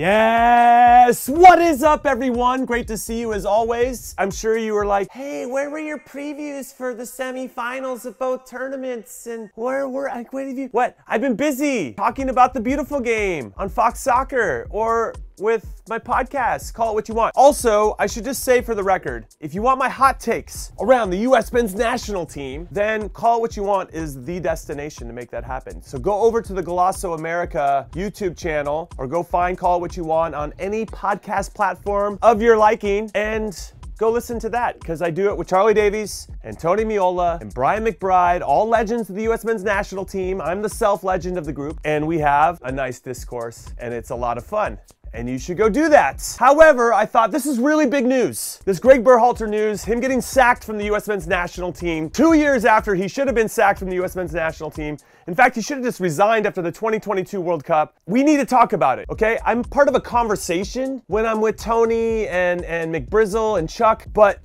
Yes! What is up, everyone? Great to see you as always. I'm sure you were like, hey, where were your previews for the semifinals of both tournaments? And what? I've been busy talking about the beautiful game on Fox Soccer or with my podcast, Call It What You Want. Also, I should just say for the record, if you want my hot takes around the US men's national team, then Call It What You Want is the destination to make that happen. So go over to the Golasso America YouTube channel or go find Call It What You Want on any podcast platform of your liking and go listen to that, because I do it with Charlie Davies and Tony Miola and Brian McBride, all legends of the US men's national team. I'm the self-legend of the group, and we have a nice discourse, and it's a lot of fun. And you should go do that. However, I thought this is really big news. This Gregg Berhalter news, him getting sacked from the US men's national team 2 years after he should have been sacked from the US men's national team. In fact, he should have just resigned after the 2022 World Cup. We need to talk about it, okay? I'm part of a conversation when I'm with Tony and McBrizzle and Chuck, but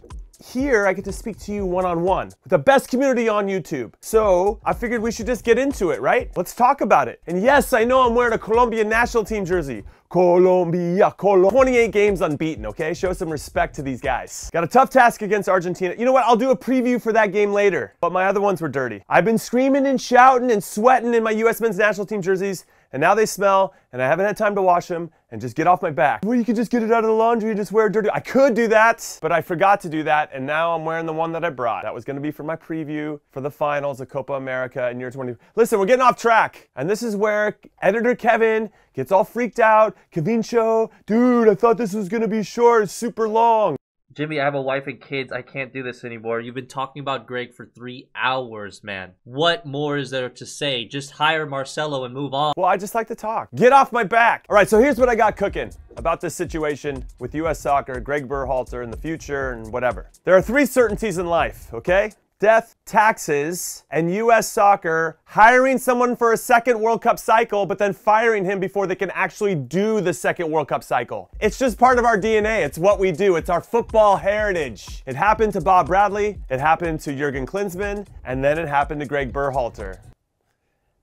here I get to speak to you one-on-one with the best community on YouTube. So I figured we should just get into it, right? Let's talk about it. And yes, I know I'm wearing a Colombian national team jersey. Colombia, 28 games unbeaten, okay? Show some respect to these guys. Got a tough task against Argentina. You know what? I'll do a preview for that game later, but my other ones were dirty. I've been screaming and shouting and sweating in my US men's national team jerseys, and now they smell, and I haven't had time to wash them, and just get off my back. Well, you could just get it out of the laundry and just wear it dirty. I could do that, but I forgot to do that, and now I'm wearing the one that I brought. That was gonna be for my preview for the finals of Copa America in year 20. Listen, we're getting off track, and this is where editor Kevin gets all freaked out. Kevin show, dude, I thought this was gonna be short, it's super long. Jimmy, I have a wife and kids. I can't do this anymore. You've been talking about Gregg for 3 hours, man. What more is there to say? Just hire Marcelo and move on. Well, I just like to talk. Get off my back. All right, so here's what I got cooking about this situation with US soccer, Gregg Berhalter in the future and whatever. There are 3 certainties in life, okay? Death, taxes, and US soccer hiring someone for a second World Cup cycle, but then firing him before they can actually do the second World Cup cycle. It's just part of our DNA. It's what we do. It's our football heritage. It happened to Bob Bradley, it happened to Jurgen Klinsmann, and then it happened to Gregg Berhalter.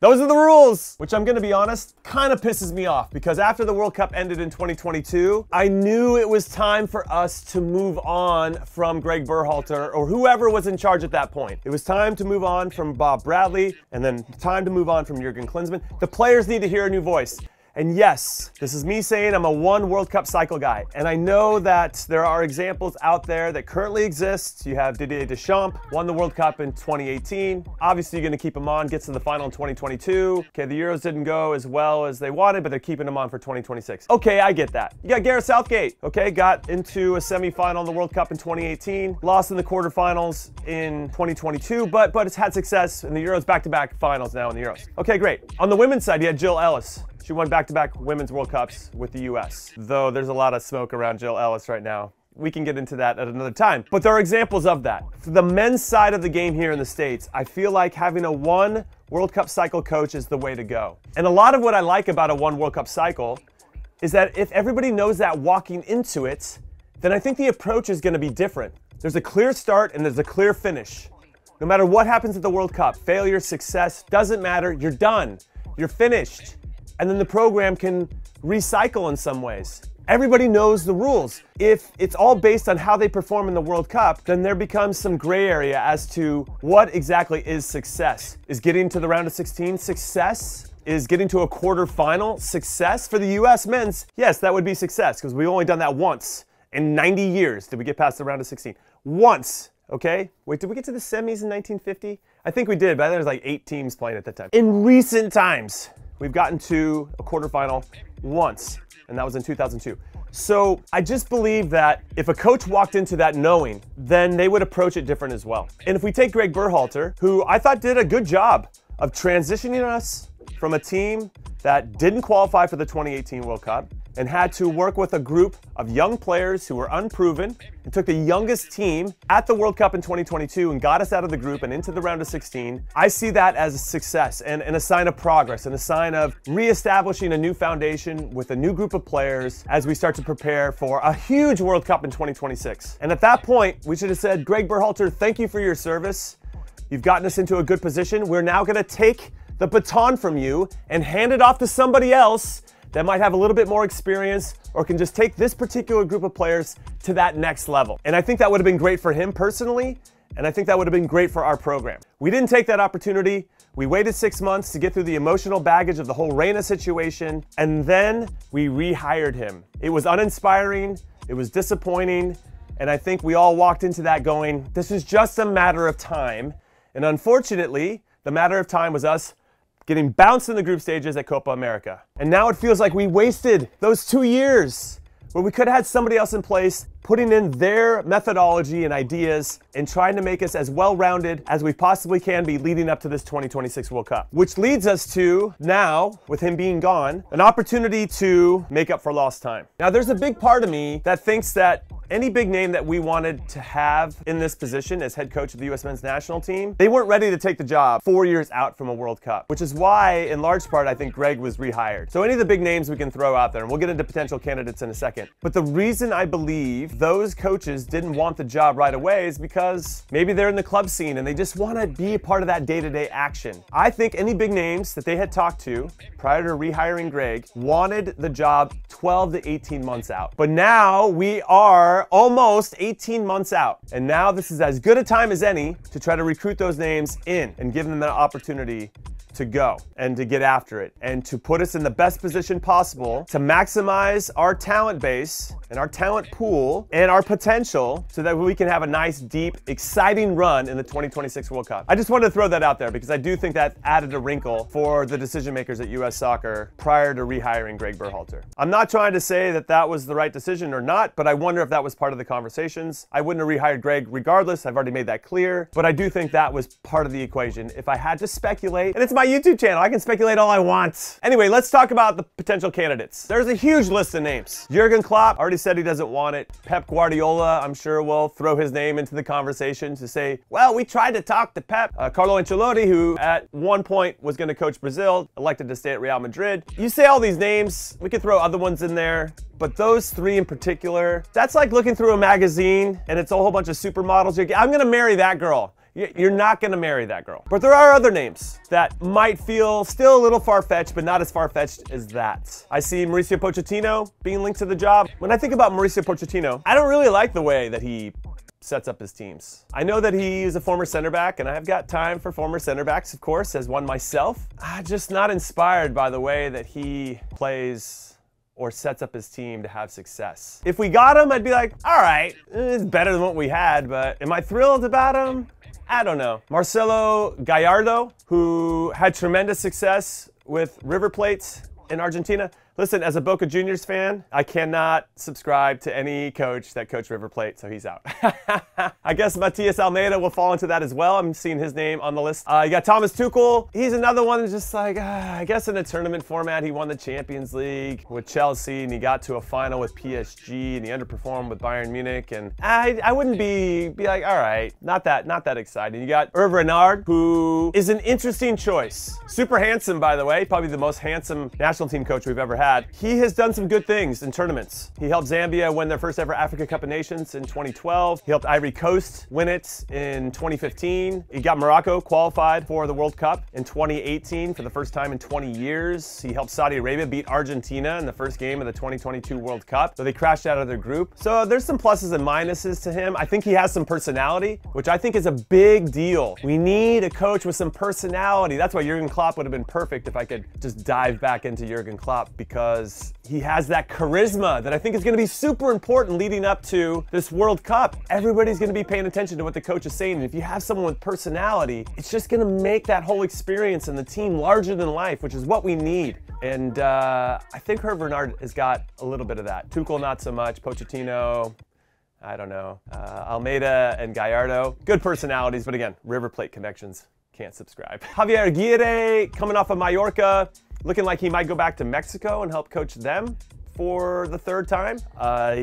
Those are the rules, which I'm gonna be honest, kind of pisses me off, because after the World Cup ended in 2022, I knew it was time for us to move on from Gregg Berhalter or whoever was in charge at that point. It was time to move on from Bob Bradley and then time to move on from Jurgen Klinsmann. The players need to hear a new voice. And yes, this is me saying I'm a 1 World Cup cycle guy. And I know that there are examples out there that currently exist. You have Didier Deschamps, won the World Cup in 2018. Obviously, you're gonna keep him on, gets to the final in 2022. Okay, the Euros didn't go as well as they wanted, but they're keeping him on for 2026. Okay, I get that. You got Gareth Southgate, okay, got into a semifinal in the World Cup in 2018, lost in the quarterfinals in 2022, but it's had success in the Euros, back-to-back finals now in the Euros. Okay, great. On the women's side, you had Jill Ellis. She won back-to-back Women's World Cups with the US. Though there's a lot of smoke around Jill Ellis right now. We can get into that at another time. But there are examples of that. For the men's side of the game here in the States, I feel like having a 1 World Cup cycle coach is the way to go. And a lot of what I like about a 1 World Cup cycle is that if everybody knows that walking into it, then I think the approach is gonna be different. There's a clear start and there's a clear finish. No matter what happens at the World Cup, failure, success, doesn't matter, you're done, you're finished. And then the program can recycle in some ways. Everybody knows the rules. If it's all based on how they perform in the World Cup, then there becomes some gray area as to what exactly is success. Is getting to the round of 16 success? Is getting to a quarterfinal success? For the US men's, yes, that would be success, because we've only done that once in 90 years. Did we get past the round of 16? Once, okay? Wait, did we get to the semis in 1950? I think we did, but I think there was like 8 teams playing at that time. In recent times, we've gotten to a quarterfinal once, and that was in 2002. So I just believe that if a coach walked into that knowing, then they would approach it different as well. And if we take Gregg Berhalter, who I thought did a good job of transitioning us from a team that didn't qualify for the 2018 World Cup and had to work with a group of young players who were unproven and took the youngest team at the World Cup in 2022 and got us out of the group and into the round of 16. I see that as a success and a sign of progress and a sign of reestablishing a new foundation with a new group of players as we start to prepare for a huge World Cup in 2026. And at that point, we should have said, Gregg Berhalter, thank you for your service. You've gotten us into a good position. We're now gonna take the baton from you and hand it off to somebody else that might have a little bit more experience or can just take this particular group of players to that next level. And I think that would have been great for him personally, and I think that would have been great for our program. We didn't take that opportunity. We waited 6 months to get through the emotional baggage of the whole Reyna situation, and then we rehired him. It was uninspiring, it was disappointing, and I think we all walked into that going, this is just a matter of time. And unfortunately, the matter of time was us getting bounced in the group stages at Copa America. And now it feels like we wasted those 2 years where we could have had somebody else in place putting in their methodology and ideas and trying to make us as well-rounded as we possibly can be leading up to this 2026 World Cup. Which leads us to now, with him being gone, an opportunity to make up for lost time. Now there's a big part of me that thinks that any big name that we wanted to have in this position as head coach of the US men's national team, they weren't ready to take the job 4 years out from a World Cup, which is why, in large part, I think Gregg was rehired. So any of the big names we can throw out there, and we'll get into potential candidates in a second. But the reason I believe those coaches didn't want the job right away is because maybe they're in the club scene and they just want to be a part of that day-to-day action. I think any big names that they had talked to prior to rehiring Gregg wanted the job 12 to 18 months out. But now we are almost 18 months out. And now this is as good a time as any to try to recruit those names in and give them the opportunity to go and to get after it and to put us in the best position possible to maximize our talent base and our talent pool and our potential so that we can have a nice, deep, exciting run in the 2026 World Cup. I just wanted to throw that out there because I do think that added a wrinkle for the decision makers at US Soccer prior to rehiring Gregg Berhalter. I'm not trying to say that that was the right decision or not, but I wonder if that was part of the conversations. I wouldn't have rehired Gregg regardless. I've already made that clear, but I do think that was part of the equation. If I had to speculate, and it's my YouTube channel, I can speculate all I want. Anyway, let's talk about the potential candidates. There's a huge list of names. Jurgen Klopp already said he doesn't want it. Pep Guardiola, I'm sure, will throw his name into the conversation to say, well, we tried to talk to Pep. Carlo Ancelotti, who at one point was going to coach Brazil, elected to stay at Real Madrid. You say all these names, we could throw other ones in there, but those three in particular, that's like looking through a magazine and it's a whole bunch of supermodels. I'm going to marry that girl. You're not going to marry that girl. But there are other names that might feel still a little far-fetched, but not as far-fetched as that. I see Mauricio Pochettino being linked to the job. When I think about Mauricio Pochettino, I don't really like the way that he sets up his teams. I know that he is a former center back, and I've got time for former center backs, of course, as one myself. I'm just not inspired by the way that he plays or sets up his team to have success. If we got him, I'd be like, all right, it's better than what we had, but am I thrilled about him? I don't know. Marcelo Gallardo, who had tremendous success with River Plate in Argentina. Listen, as a Boca Juniors fan, I cannot subscribe to any coach that coached River Plate, so he's out. I guess Matias Almeida will fall into that as well. I'm seeing his name on the list. You got Thomas Tuchel. He's another one that's just like, I guess in a tournament format, he won the Champions League with Chelsea, and he got to a final with PSG, and he underperformed with Bayern Munich, and I wouldn't be like, all right, not that exciting. You got Hervé Renard, who is an interesting choice. Super handsome, by the way, probably the most handsome national team coach we've ever had. He has done some good things in tournaments. He helped Zambia win their first ever Africa Cup of Nations in 2012. He helped Ivory Coast win it in 2015. He got Morocco qualified for the World Cup in 2018 for the first time in 20 years. He helped Saudi Arabia beat Argentina in the first game of the 2022 World Cup, so they crashed out of their group. So there's some pluses and minuses to him. I think he has some personality, which I think is a big deal. We need a coach with some personality. That's why Jurgen Klopp would have been perfect if I could just dive back into Jurgen Klopp, because he has that charisma that I think is going to be super important leading up to this World Cup. Everybody's going to be paying attention to what the coach is saying, and if you have someone with personality, it's just going to make that whole experience and the team larger than life, which is what we need. And I think Hervé Renard has got a little bit of that. Tuchel, not so much. Pochettino, I don't know. Almeida and Gallardo, good personalities, but again, River Plate connections. Can't subscribe. Javier Aguirre, coming off of Mallorca, looking like he might go back to Mexico and help coach them for the third time.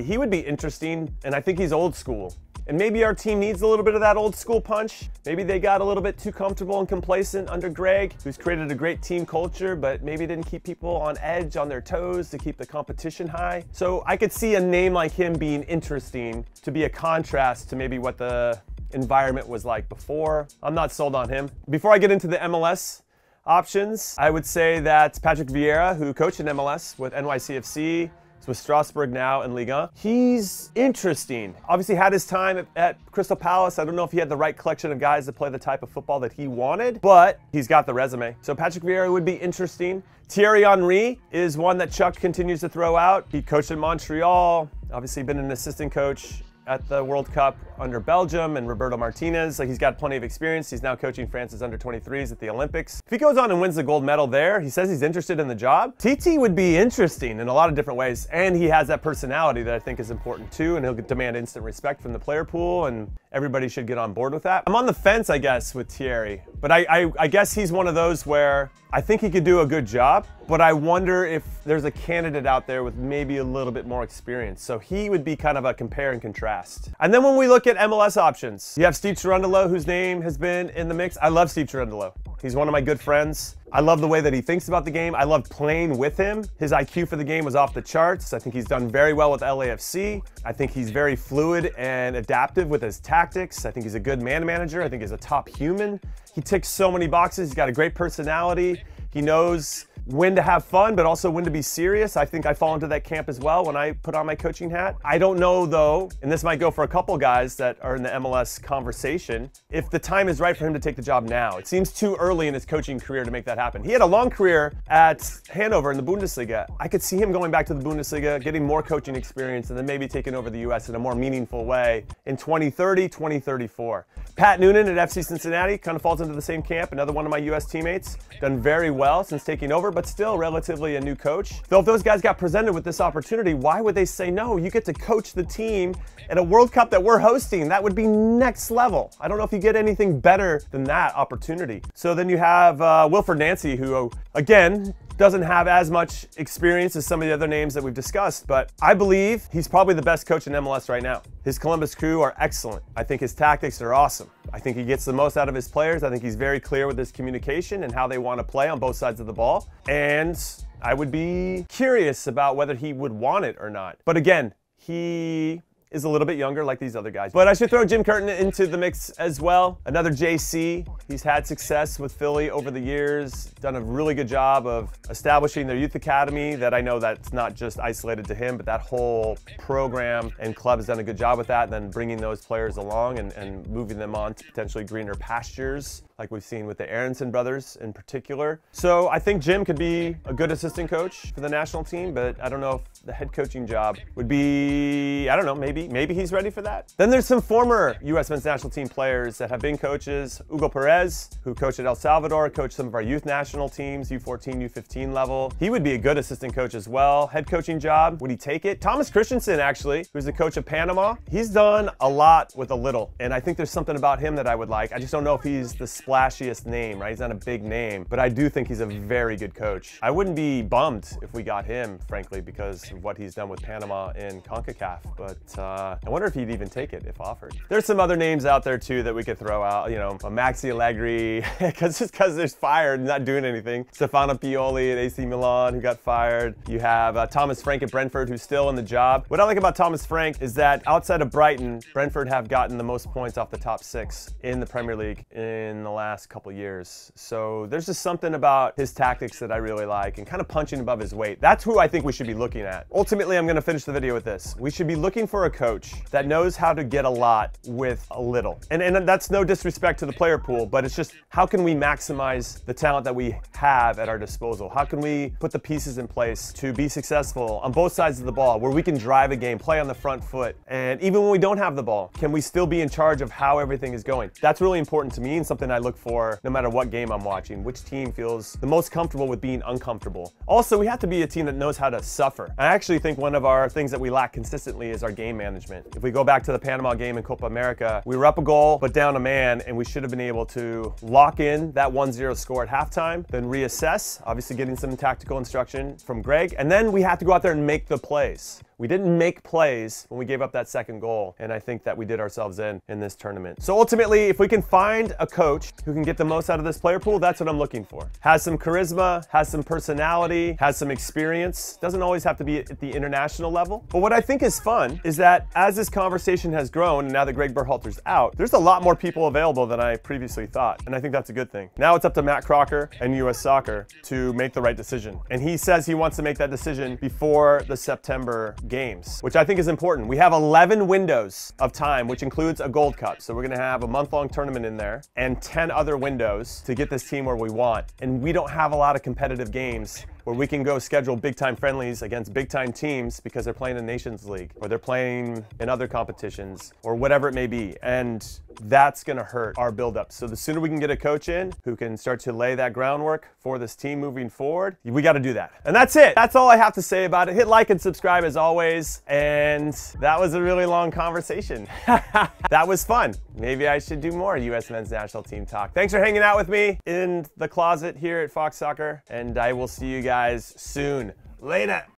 He would be interesting, and I think he's old school. And maybe our team needs a little bit of that old school punch. Maybe they got a little bit too comfortable and complacent under Gregg, who's created a great team culture, but maybe didn't keep people on edge, on their toes to keep the competition high. So I could see a name like him being interesting to be a contrast to maybe what the environment was like before. I'm not sold on him. Before I get into the MLS, options, I would say that's Patrick Vieira, who coached in MLS with NYCFC. He's with Strasbourg now in Liga. He's interesting. Obviously had his time at Crystal Palace. I don't know if he had the right collection of guys to play the type of football that he wanted, but he's got the resume. So Patrick Vieira would be interesting. Thierry Henry is one that Chuck continues to throw out. He coached in Montreal, obviously been an assistant coach at the World Cup under Belgium and Roberto Martinez. Like, he's got plenty of experience. He's now coaching France's under-23s at the Olympics. If he goes on and wins the gold medal there, he says he's interested in the job. TT would be interesting in a lot of different ways, and he has that personality that I think is important too, and he'll demand instant respect from the player pool, and everybody should get on board with that. I'm on the fence, I guess, with Thierry, but I guess he's one of those where I think he could do a good job, but I wonder if there's a candidate out there with maybe a little bit more experience. So he would be kind of a compare and contrast. And then when we look at MLS options, you have Steve Cherundolo, whose name has been in the mix. I love Steve Cherundolo. He's one of my good friends. I love the way that he thinks about the game. I love playing with him. His IQ for the game was off the charts. I think he's done very well with LAFC. I think he's very fluid and adaptive with his tactics. I think he's a good man manager. I think he's a top human. He ticks so many boxes. He's got a great personality. He knows when to have fun, but also when to be serious. I think I fall into that camp as well when I put on my coaching hat. I don't know though, and this might go for a couple guys that are in the MLS conversation, if the time is right for him to take the job now. It seems too early in his coaching career to make that happen. He had a long career at Hanover in the Bundesliga. I could see him going back to the Bundesliga, getting more coaching experience, and then maybe taking over the US in a more meaningful way in 2030, 2034. Pat Noonan at FC Cincinnati kind of falls into the same camp, another one of my US teammates, done very well since taking over, but still relatively a new coach. Though if those guys got presented with this opportunity, why would they say no? You get to coach the team at a World Cup that we're hosting. That would be next level. I don't know if you get anything better than that opportunity. So then you have Wilfred Nancy, who again, doesn't have as much experience as some of the other names that we've discussed, but I believe he's probably the best coach in MLS right now. His Columbus Crew are excellent. I think his tactics are awesome. I think he gets the most out of his players. I think he's very clear with his communication and how they want to play on both sides of the ball. And I would be curious about whether he would want it or not. But again, he is a little bit younger like these other guys. But I should throw Jim Curtin into the mix as well. Another JC. He's had success with Philly over the years, done a really good job of establishing their youth academy that I know that's not just isolated to him, but that whole program and club has done a good job with that, and then bringing those players along and moving them on to potentially greener pastures, like we've seen with the Aronson brothers in particular. So I think Jim could be a good assistant coach for the national team, but I don't know if the head coaching job would be, I don't know, maybe he's ready for that. Then there's some former U.S. men's national team players that have been coaches. Hugo Perez, who coached at El Salvador, coached some of our youth national teams, U14, U15 level. He would be a good assistant coach as well. Head coaching job, would he take it? Thomas Christensen, actually, who's the coach of Panama. He's done a lot with a little, and I think there's something about him that I would like. I just don't know if he's the splashiest name, right? He's not a big name, but I do think he's a very good coach. I wouldn't be bummed if we got him, frankly, because of what he's done with Panama in CONCACAF, but I wonder if he'd even take it if offered. There's some other names out there too that we could throw out, you know, a Maxi Allegri, just because there's fired, not doing anything. Stefano Pioli at AC Milan, who got fired. You have Thomas Frank at Brentford, who's still in the job. What I like about Thomas Frank is that outside of Brighton, Brentford have gotten the most points off the top 6 in the Premier League in the last couple years. So there's just something about his tactics that I really like, and kind of punching above his weight. That's who I think we should be looking at. Ultimately, I'm going to finish the video with this. We should be looking for a coach that knows how to get a lot with a little. And that's no disrespect to the player pool, but it's just how can we maximize the talent that we have at our disposal? How can we put the pieces in place to be successful on both sides of the ball, where we can drive a game, play on the front foot, and even when we don't have the ball, can we still be in charge of how everything is going? That's really important to me, and something I look for no matter what game I'm watching. Which team feels the most comfortable with being uncomfortable? Also, we have to be a team that knows how to suffer. I actually think one of our things that we lack consistently is our game management. If we go back to the Panama game in Copa America, we were up a goal but down a man, and we should have been able to lock in that 1-0 score at halftime, then reassess, obviously getting some tactical instruction from Gregg, and then we have to go out there and make the plays. We didn't make plays when we gave up that second goal, and I think that we did ourselves in this tournament. So ultimately, if we can find a coach who can get the most out of this player pool, that's what I'm looking for. Has some charisma, has some personality, has some experience. Doesn't always have to be at the international level. But what I think is fun is that as this conversation has grown, and now that Gregg Berhalter's out, there's a lot more people available than I previously thought, and I think that's a good thing. Now it's up to Matt Crocker and US Soccer to make the right decision. And he says he wants to make that decision before the September games, which I think is important. We have 11 windows of time, which includes a Gold Cup. So we're gonna have a month-long tournament in there and 10 other windows to get this team where we want. And we don't have a lot of competitive games where we can go schedule big-time friendlies against big-time teams because they're playing in the Nations League or they're playing in other competitions or whatever it may be. And that's gonna hurt our buildup. So the sooner we can get a coach in who can start to lay that groundwork for this team moving forward, we gotta do that. And that's it. That's all I have to say about it. Hit like and subscribe as always. And that was a really long conversation. That was fun. Maybe I should do more US Men's National Team talk. Thanks for hanging out with me in the closet here at Fox Soccer, and I will see you guys soon. Later.